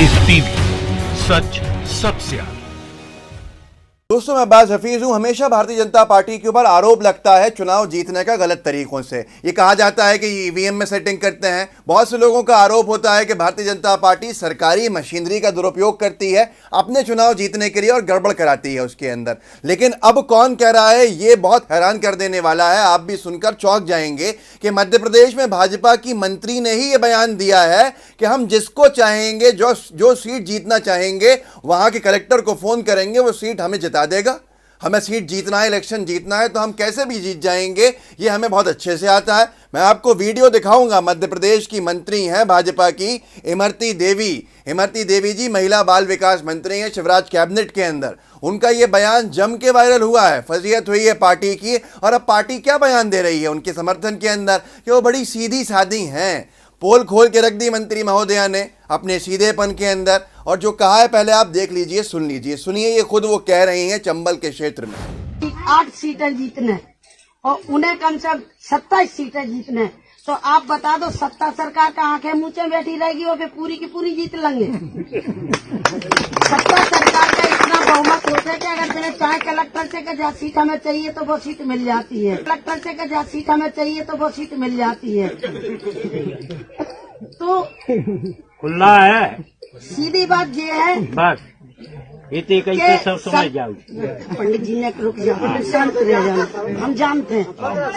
Ice TV, सच सबसे आगे। दोस्तों, मैं अब्बास हफीज हूं। हमेशा भारतीय जनता पार्टी के ऊपर आरोप लगता है चुनाव जीतने का गलत तरीकों से। ये कहा जाता है कि ईवीएम में सेटिंग करते हैं। बहुत से लोगों का आरोप होता है कि भारतीय जनता पार्टी सरकारी मशीनरी का दुरुपयोग करती है अपने चुनाव जीतने के लिए और गड़बड़ कराती है उसके अंदर। लेकिन अब कौन कह रहा है, ये बहुत हैरान कर देने वाला है। आप भी सुनकर चौंक जाएंगे कि मध्य प्रदेश में भाजपा की मंत्री ने ही ये बयान दिया है कि हम जिसको चाहेंगे, जो सीट जीतना चाहेंगे, वहां के कलेक्टर को फोन करेंगे, वो सीट हमें जिता देगा। हमें सीट जीतना है, इलेक्शन जीतना है, तो हम कैसे भी जीत जाएंगे, ये हमें बहुत अच्छे से आता है। मैं आपको वीडियो दिखाऊंगा। मध्य प्रदेश की मंत्री हैं भाजपा की इमरती देवी। इमरती देवी जी महिला बाल विकास मंत्री हैं शिवराज कैबिनेट के अंदर। उनका ये बयान जम के वायरल हुआ है, फजीहत हुई है पार्टी की। और अब पार्टी क्या बयान दे रही है उनके समर्थन के अंदर कि वो बड़ी सीधी सादी हैं। पोल खोल के रख दी मंत्री महोदया ने अपने सीधेपन के अंदर। और जो कहा है पहले आप देख लीजिए, सुन लीजिए, सुनिए। ये खुद वो कह रही हैं चंबल के क्षेत्र में 8 सीटें जीतने और उन्हें कम से कम 27 सीटें जीतने। तो आप बता दो, सत्ता सरकार का आंखें मुंचे बैठी रहेगी और फिर पूरी की पूरी जीत लेंगे। सत्ता सरकार का इतना बहुमत होता है कि अगर तुम्हें चाहे कलेक्टर से का जहाँ सीट हमें चाहिए तो वो सीट मिल जाती है, कलेक्टर से का जहाँ सीट हमें चाहिए तो वो सीट मिल जाती है। तो खुला है, सीधी बात ये है बस इतने कैसे सब समझ जाओ। पंडित जी ने रुक जाओ, शांत रह जाओ। हम जानते हैं,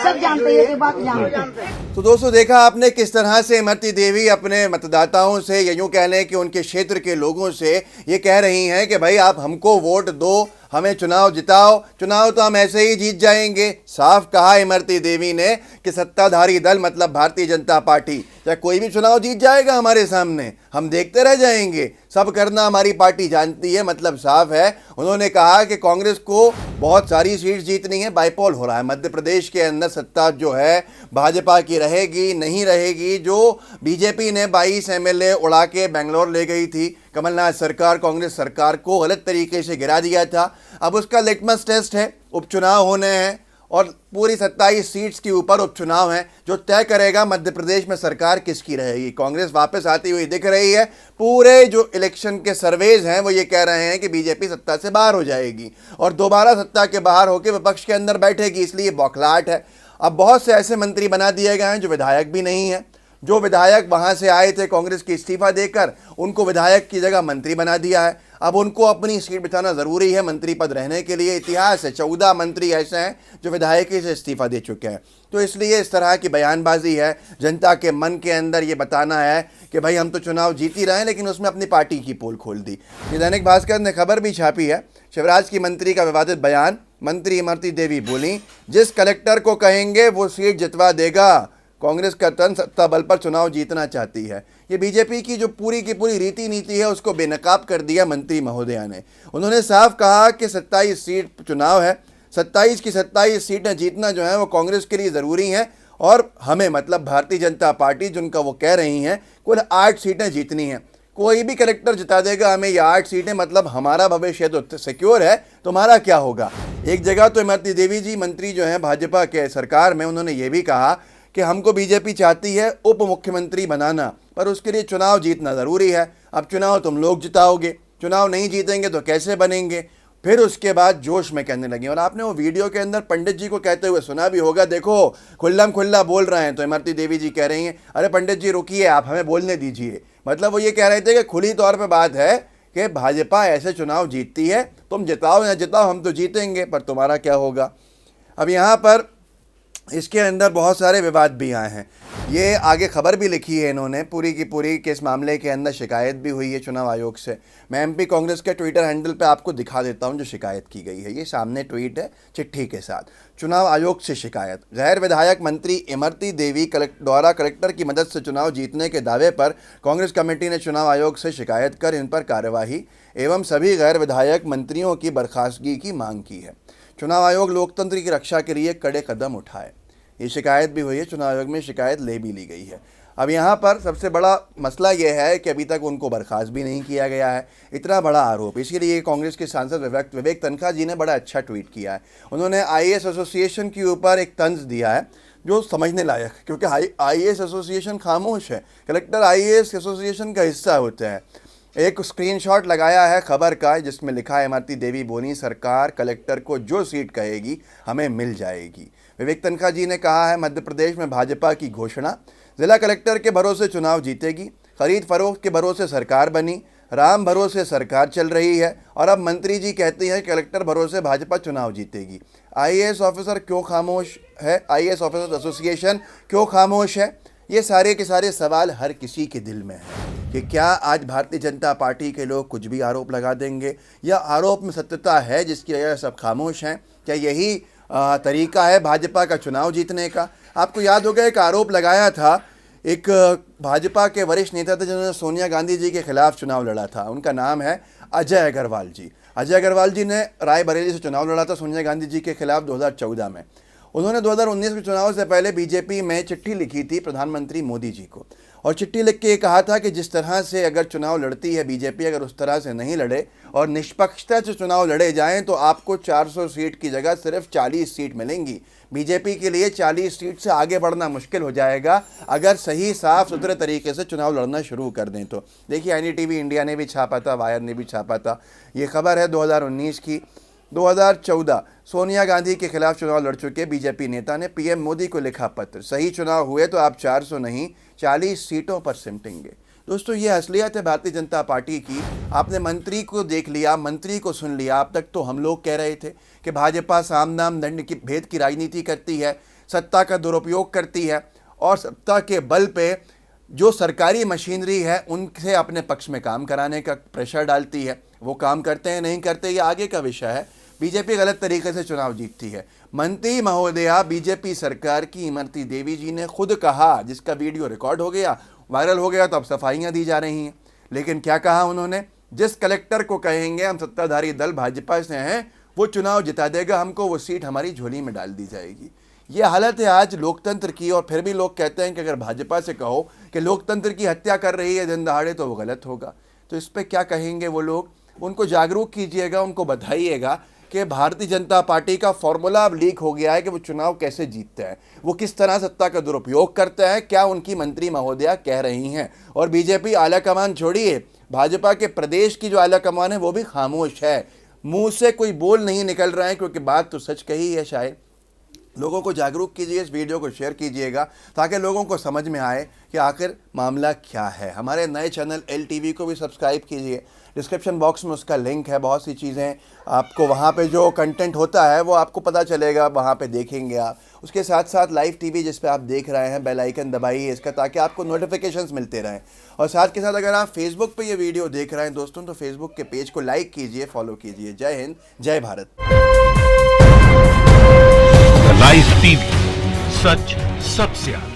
सब जानते हैं, ये बात जानते हैं। तो दोस्तों, देखा आपने किस तरह से इमरती देवी अपने मतदाताओं से, या यूं कह लें कि उनके क्षेत्र के लोगों से ये कह रही हैं कि भाई आप हमको वोट दो, हमें चुनाव जिताओ, चुनाव तो हम ऐसे ही जीत जाएंगे। साफ कहा इमरती देवी ने कि सत्ताधारी दल मतलब भारतीय जनता पार्टी चाहे कोई भी चुनाव जीत जाएगा हमारे सामने, हम देखते रह जाएंगे, सब करना हमारी पार्टी जानती है। मतलब साफ है। उन्होंने कहा कि कांग्रेस को बहुत सारी सीट जीतनी है। बाईपोल हो रहा है मध्य प्रदेश के अंदर। सत्ता जो है भाजपा की रहेगी, नहीं रहेगी। जो बीजेपी ने 22 एमएलए उड़ा के बेंगलोर ले गई थी कमलनाथ सरकार, कांग्रेस सरकार को गलत तरीके से गिरा दिया था। अब उसका लिटमस टेस्ट है, उपचुनाव होने हैं और पूरी 27 सीट्स के ऊपर उपचुनाव है जो तय करेगा मध्य प्रदेश में सरकार किसकी रहेगी। कांग्रेस वापस आती हुई दिख रही है। पूरे जो इलेक्शन के सर्वेज हैं वो ये कह रहे हैं कि बीजेपी सत्ता से बाहर हो जाएगी और दोबारा सत्ता के बाहर होकर विपक्ष के अंदर बैठेगी, इसलिए बौखलाहट है। अब बहुत से ऐसे मंत्री बना दिए गए हैं जो विधायक भी नहीं है। जो विधायक वहां से आए थे कांग्रेस की इस्तीफा देकर, उनको विधायक की जगह मंत्री बना दिया है। अब उनको अपनी सीट बिठाना जरूरी है मंत्री पद रहने के लिए। इतिहास है, 14 मंत्री ऐसे हैं जो विधायकी से इस्तीफा दे चुके हैं। तो इसलिए इस तरह की बयानबाजी है। जनता के मन के अंदर ये बताना है कि भाई हम तो चुनाव जीत ही रहे हैं, लेकिन उसमें अपनी पार्टी की पोल खोल दी। ये दैनिक भास्कर ने खबर भी छापी है। शिवराज की मंत्री का विवादित बयान। मंत्री इमरती देवी बोली, जिस कलेक्टर को कहेंगे वो सीट जितवा देगा। कांग्रेस का तन सत्ता बल पर चुनाव जीतना चाहती है। ये बीजेपी की जो पूरी की पूरी रीति नीति है उसको बेनकाब कर दिया मंत्री महोदया ने। उन्होंने साफ कहा कि 27 सीट चुनाव है, 27 की 27 सीटें जीतना जो है वो कांग्रेस के लिए ज़रूरी हैं और हमें मतलब भारतीय जनता पार्टी जिनका वो कह रही हैं कुल 8 सीटें जीतनी हैं। कोई भी कलेक्टर जिता देगा हमें ये 8 सीटें, मतलब हमारा भविष्य तो सिक्योर है, तुम्हारा क्या होगा। एक जगह तो इमरती देवी जी मंत्री जो हैं भाजपा के सरकार में, उन्होंने ये भी कहा कि हमको बीजेपी चाहती है उप मुख्यमंत्री बनाना, पर उसके लिए चुनाव जीतना ज़रूरी है। अब चुनाव तुम लोग जिताओगे, चुनाव नहीं जीतेंगे तो कैसे बनेंगे। फिर उसके बाद जोश में कहने लगे। और आपने वो वीडियो के अंदर पंडित जी को कहते हुए सुना भी होगा, देखो खुल्लम खुल्ला बोल रहे हैं। तो इमरती देवी जी कह रही हैं, अरे पंडित जी रुकिए, आप हमें बोलने दीजिए। मतलब वो ये कह रहे थे कि खुली तौर पर बात है कि भाजपा ऐसे चुनाव जीतती है, तुम जिताओ या जिताओ हम तो जीतेंगे, पर तुम्हारा क्या होगा। अब यहाँ पर इसके अंदर बहुत सारे विवाद भी आए हैं। ये आगे खबर भी लिखी है इन्होंने पूरी की पूरी कि इस मामले के अंदर शिकायत भी हुई है चुनाव आयोग से। मैं एमपी कांग्रेस के ट्विटर हैंडल पे आपको दिखा देता हूं जो शिकायत की गई है। ये सामने ट्वीट है चिट्ठी के साथ। चुनाव आयोग से शिकायत। गैर विधायक मंत्री इमरती देवी द्वारा कलेक्टर की मदद से चुनाव जीतने के दावे पर कांग्रेस कमेटी ने चुनाव आयोग से शिकायत कर इन पर कार्यवाही एवं सभी गैर विधायक मंत्रियों की बर्खास्तगी की मांग की है। चुनाव आयोग लोकतंत्र की रक्षा के लिए कड़े कदम उठाए। ये शिकायत भी हुई है, चुनाव आयोग में शिकायत ले भी ली गई है। अब यहाँ पर सबसे बड़ा मसला यह है कि अभी तक उनको बर्खास्त भी नहीं किया गया है। इतना बड़ा आरोप, इसीलिए कांग्रेस के सांसद विवेक तनखा जी ने बड़ा अच्छा ट्वीट किया है। उन्होंने आईएएस एसोसिएशन के ऊपर एक तंज दिया है जो समझने लायक, क्योंकि आईएएस एसोसिएशन खामोश है। कलेक्टर आईएएस एसोसिएशन का हिस्सा होता है। एक स्क्रीनशॉट लगाया है खबर का जिसमें लिखा है इमरती देवी बोली सरकार कलेक्टर को जो सीट कहेगी हमें मिल जाएगी। विवेक तनखा जी ने कहा है मध्य प्रदेश में भाजपा की घोषणा, जिला कलेक्टर के भरोसे चुनाव जीतेगी, खरीद फरोख्त के भरोसे सरकार बनी, राम भरोसे सरकार चल रही है और अब मंत्री जी कहती हैं कलेक्टर भरोसे भाजपा चुनाव जीतेगी। आईएएस ऑफिसर क्यों खामोश है, आईएएस ऑफिसर्स एसोसिएशन क्यों खामोश है? ये सारे के सारे सवाल हर किसी के दिल में हैं कि क्या आज भारतीय जनता पार्टी के लोग कुछ भी आरोप लगा देंगे या आरोप में सत्यता है जिसकी वजह से सब खामोश हैं? क्या यही तरीका है भाजपा का चुनाव जीतने का? आपको याद होगा एक आरोप लगाया था, एक भाजपा के वरिष्ठ नेता थे जिन्होंने सोनिया गांधी जी के खिलाफ चुनाव लड़ा था, उनका नाम है अजय अग्रवाल जी। अजय अग्रवाल जी ने रायबरेली से चुनाव लड़ा था सोनिया गांधी जी के खिलाफ 2014 में। उन्होंने 2019 के चुनाव से पहले बीजेपी में चिट्ठी लिखी थी प्रधानमंत्री मोदी जी को और चिट्ठी लिख के ये कहा था कि जिस तरह से अगर चुनाव लड़ती है बीजेपी, अगर उस तरह से नहीं लड़े और निष्पक्षता से चुनाव लड़े जाएं तो आपको 400 सीट की जगह सिर्फ 40 सीट मिलेंगी। बीजेपी के लिए 40 सीट से आगे बढ़ना मुश्किल हो जाएगा अगर सही साफ सुथरे तरीके से चुनाव लड़ना शुरू कर दें तो। देखिए एनडीटीवी इंडिया ने भी छापा था, वायर ने भी छापा था, ये खबर है 2019 की। 2014 सोनिया गांधी के खिलाफ चुनाव लड़ चुके बीजेपी नेता ने पीएम मोदी को लिखा पत्र, सही चुनाव हुए तो आप 400 नहीं 40 सीटों पर सिमटेंगे। दोस्तों ये असलियत है भारतीय जनता पार्टी की। आपने मंत्री को देख लिया, मंत्री को सुन लिया। अब तक तो हम लोग कह रहे थे कि भाजपा साम दाम दंड की भेद की राजनीति करती है, सत्ता का दुरुपयोग करती है और सत्ता के बल पे जो सरकारी मशीनरी है उनसे अपने पक्ष में काम कराने का प्रेशर डालती है। वो काम करते हैं नहीं करते ये आगे का विषय है। बीजेपी गलत तरीके से चुनाव जीतती है। मंत्री महोदया बीजेपी सरकार की इमरती देवी जी ने खुद कहा, जिसका वीडियो रिकॉर्ड हो गया, वायरल हो गया, तो अब सफाइयाँ दी जा रही हैं। लेकिन क्या कहा उन्होंने, जिस कलेक्टर को कहेंगे हम सत्ताधारी दल भाजपा से हैं वो चुनाव जिता देगा हमको, वो सीट हमारी झोली में डाल दी जाएगी। ये हालत है आज लोकतंत्र की। और फिर भी लोग कहते हैं कि अगर भाजपा से कहो कि लोकतंत्र की हत्या कर रही है दिन दहाड़े तो वो गलत होगा। तो इस पर क्या कहेंगे वो लोग? उनको जागरूक कीजिएगा, उनको बताइएगा कि भारतीय जनता पार्टी का फॉर्मूला अब लीक हो गया है कि वो चुनाव कैसे जीतते हैं, वो किस तरह सत्ता का दुरुपयोग करते हैं, क्या उनकी मंत्री महोदया कह रही हैं। और बीजेपी आलाकमान छोड़िए, भाजपा के प्रदेश की जो आलाकमान है वो भी खामोश है, मुंह से कोई बोल नहीं निकल रहा है क्योंकि बात तो सच कही है। शायद लोगों को जागरूक कीजिए, इस वीडियो को शेयर कीजिएगा ताकि लोगों को समझ में आए कि आखिर मामला क्या है। हमारे नए चैनल LTV को भी सब्सक्राइब कीजिए, डिस्क्रिप्शन बॉक्स में उसका लिंक है। बहुत सी चीज़ें आपको वहाँ पे जो कंटेंट होता है वो आपको पता चलेगा, वहाँ पे देखेंगे आप। उसके साथ साथ लाइव TV जिस पे आप देख रहे हैं, बेल आइकन दबाइए इसका ताकि आपको नोटिफिकेशंस मिलते रहें। और साथ के साथ अगर आप फेसबुक पे ये वीडियो देख रहे हैं दोस्तों तो फेसबुक के पेज को लाइक कीजिए, फॉलो कीजिए। जय हिंद, जय भारत। लाइव टीवी, सच सबसे आगे।